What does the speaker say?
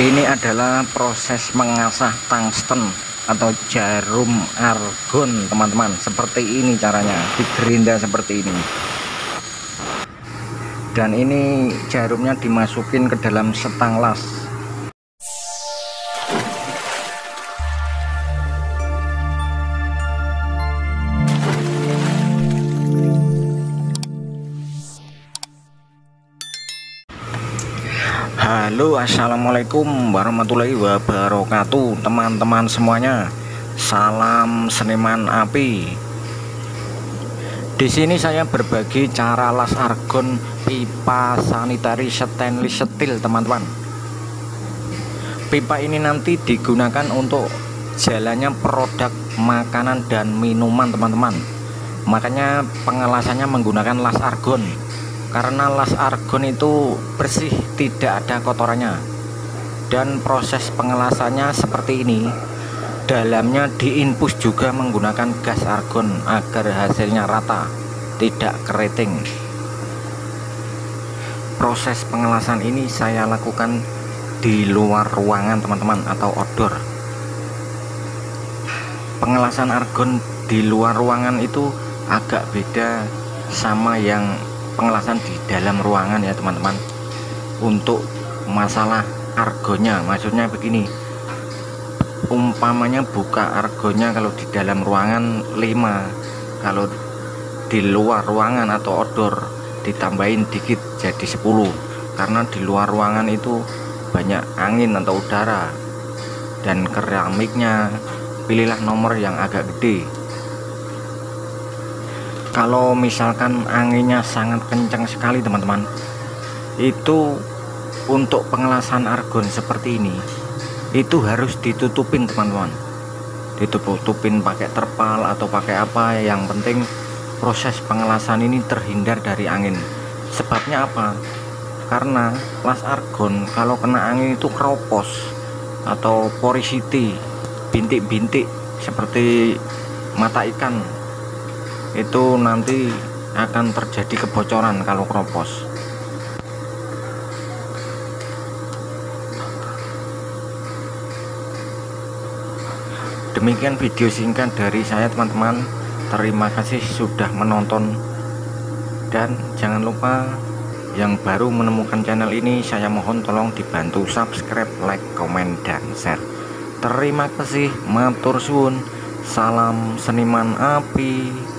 Ini adalah proses mengasah tungsten atau jarum argon, teman-teman. Seperti ini caranya, digerinda seperti ini. Dan ini jarumnya dimasukin ke dalam setang las. Halo, assalamualaikum warahmatullahi wabarakatuh, teman-teman semuanya. Salam seniman api. Di sini saya berbagi cara las argon pipa sanitary stainless steel, teman-teman. Pipa ini nanti digunakan untuk jalannya produk makanan dan minuman, teman-teman. Makanya pengelasannya menggunakan las argon. Karena las argon itu bersih, tidak ada kotorannya. Dan proses pengelasannya seperti ini. Dalamnya diinfus juga menggunakan gas argon agar hasilnya rata, tidak keriting. Proses pengelasan ini saya lakukan di luar ruangan, teman-teman, atau outdoor. Pengelasan argon di luar ruangan itu agak beda sama yang pengelasan di dalam ruangan ya, teman-teman. Untuk masalah argonya, maksudnya begini, umpamanya buka argonya kalau di dalam ruangan 5, kalau di luar ruangan atau outdoor ditambahin dikit jadi 10, karena di luar ruangan itu banyak angin atau udara. Dan keramiknya pilihlah nomor yang agak gede. Kalau misalkan anginnya sangat kencang sekali, teman-teman, itu untuk pengelasan argon seperti ini itu harus ditutupin, teman-teman. Ditutupin pakai terpal atau pakai apa, yang penting proses pengelasan ini terhindar dari angin. Sebabnya apa? Karena las argon kalau kena angin itu keropos atau porosity, bintik-bintik seperti mata ikan, itu nanti akan terjadi kebocoran kalau keropos. Demikian video singkat dari saya, teman-teman. Terima kasih sudah menonton, dan jangan lupa yang baru menemukan channel ini, saya mohon tolong dibantu subscribe, like, komen, dan share. Terima kasih, matur suwun. Salam seniman api.